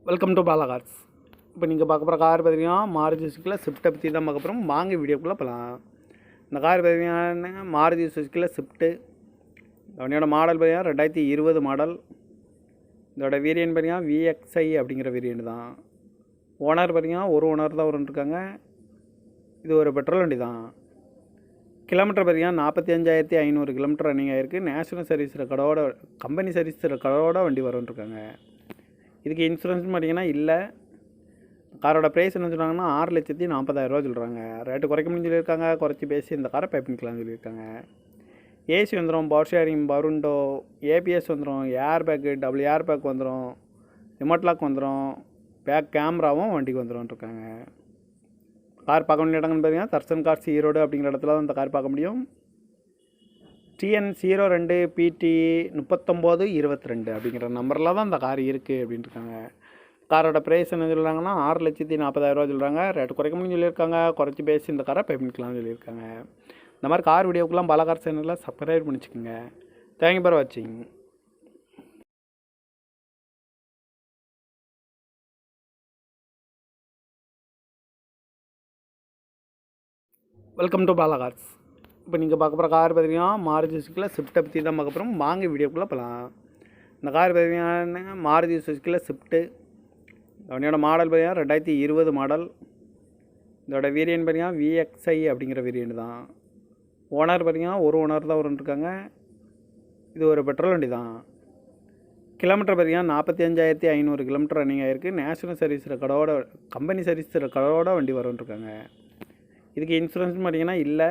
Welcome to Bala cars. இப்போ நீங்கள் பார்க்க போகிற கார் பார்த்தீங்கன்னா மாருதி சுசுக்கியில் ஸ்விஃப்ட்டை பற்றி தான் பார்க்க போகிறோம். வாங்க வீடியோக்குள்ளே போகலாம். இந்த கார் பார்த்தீங்கன்னா மாருதி சுசுக்கியில் ஸ்விஃப்ட்டு. அவனோட மாடல் பார்த்தீங்கன்னா 2020 மாடல். இதோட வேரியன்ட் பார்த்தீங்கன்னா VXI அப்படிங்கிற வேரியன்ட் தான். ஓனர் பார்த்தீங்கன்னா ஒரு ஓனர் தான் இருக்காங்க. இது ஒரு பெட்ரோல் வண்டி தான். கிலோமீட்டர் பார்த்தீங்கன்னா 45,500 கிலோமீட்டர் ரன்னிங் ஆகிருக்கு. நேஷனல் சர்வீஸ் ரெக்கார்டோட கம்பெனி சர்வீஸ் ரெக்கார்டோட வண்டி வரும்ன்ருக்காங்க. இதுக்கு இன்சூரன்ஸ் பார்த்தீங்கன்னா இல்லை. காரோட ப்ரைஸ் என்ன சொல்கிறாங்கன்னா 6,40,000 சொல்கிறாங்க. ரேட்டு குறைக்க முடியும்னு சொல்லியிருக்காங்க. குறைச்சி பேசி இந்த காரை பை பண்ணிக்கலாம்னு சொல்லியிருக்காங்க. ஏசி வந்துடும், பவர் ஷேரிங், பருண்டோ, ஏபிஎஸ் வந்துடும், air bag, double air bag வந்துடும், ரிமோட் லாக் வந்துடும், பேக் கேமராவும் வண்டிக்கு வந்துடும்ன்ருக்காங்க. கார் பார்க்க வேண்டிய இடங்கள்னு பார்த்தீங்கன்னா தர்சன் கார்ஸ் ஈரோடு அப்படிங்கிற இடத்துல தான் இந்த கார் பார்க்க முடியும். TN02 PT 3922 அப்படிங்கிற நம்பரில் தான் இந்த கார் இருக்குது அப்படின்ட்டுருக்காங்க. காரோட ப்ரைஸ் என்ன சொல்கிறாங்கன்னா 6,40,000 சொல்கிறாங்க. ரேட்டு குறைக்க முடியும்னு சொல்லியிருக்காங்க. குறைச்சி பேசி இந்த காரை பை பண்ணிக்கலாம்னு சொல்லியிருக்காங்க. இந்த மாதிரி கார் வீடியோக்கெலாம் பாலா கார் சேனலில் சப்ஸ்கிரைப் பண்ணிச்சுக்கோங்க. தேங்க்யூ ஃபார் வாட்சிங். Welcome to Bala cars. இப்போ நீங்கள் பார்க்க போகிற கார் பார்த்தீங்கன்னா மாருதி சுசுக்கியில் ஸ்விஃப்ட்டை பற்றி தான் பார்க்க போகிறோம். வாங்க வீடியோக்குள்ளே போகலாம். இந்த கார் பார்த்தீங்கன்னா மாருதி சுசுக்கியில் ஸ்விஃப்ட்டு. அவனோட மாடல் பார்த்தீங்கன்னா 2020 மாடல். இதோட வேரியன்ட் பார்த்தீங்கன்னா VXI அப்படிங்கிற வேரியன்ட் தான். ஓனர் பார்த்தீங்கன்னா ஒரு ஓனர் தான் இருக்காங்க. இது ஒரு பெட்ரோல் வண்டி தான். கிலோமீட்டர் பார்த்தீங்கன்னா 45,500 கிலோமீட்டர் ரன்னிங் ஆகிருக்கு. நேஷனல் சர்வீஸ் ரெக்கார்டோட கம்பெனி சர்வீஸ் ரெக்கார்டோட வண்டி வரும்ன்ருக்காங்க. இதுக்கு இன்சூரன்ஸ் பார்த்தீங்கன்னா இல்லை.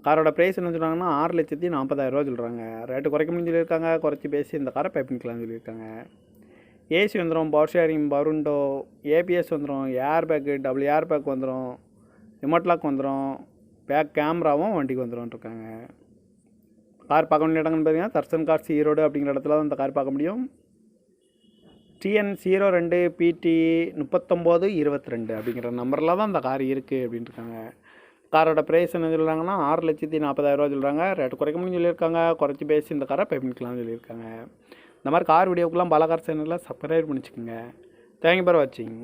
காரோட ப்ரைஸ் என்ன சொல்கிறாங்கன்னா 6,40,000 சொல்கிறாங்க. ரேட்டு குறைக்க முடியும்னு சொல்லியிருக்காங்க. குறைச்சி பேசி இந்த காரை பை பண்ணிக்கலாம்னு சொல்லியிருக்காங்க. ஏசி வந்துடும், பவர் ஷேரிங், பருண்டோ, ஏபிஎஸ் வந்துடும், air bag, double air bag வந்துடும், ரிமோட் லாக் வந்துடும், பேக் கேமராவும் வண்டிக்கு வந்துடும்ன்ருக்காங்க. கார் பார்க்க வேண்டிய இடங்கள்னு பார்த்தீங்கன்னா தர்சன் கார்ஸ் ஈரோடு அப்படிங்கிற இடத்துல தான் இந்த கார் பார்க்க முடியும். TN02 PT 3922 அப்படிங்கிற நம்பரில் தான் இந்த கார் இருக்குது அப்படின்ட்டுருக்காங்க. காரோட ப்ரைஸ் என்ன சொல்கிறாங்கன்னா 6,40,000 சொல்கிறாங்க. ரேட்டு குறைக்க முடியும்னு சொல்லியிருக்காங்க. குறைச்சி பேசி இந்த காரை பை பண்ணிக்கலாம்னு சொல்லியிருக்காங்க. இந்த மாதிரி கார் வீடியோக்கெலாம் பாலா கார் சேனலில் சப்ஸ்கிரைப் பண்ணிச்சுக்கோங்க. தேங்க்யூ ஃபார் வாட்சிங்.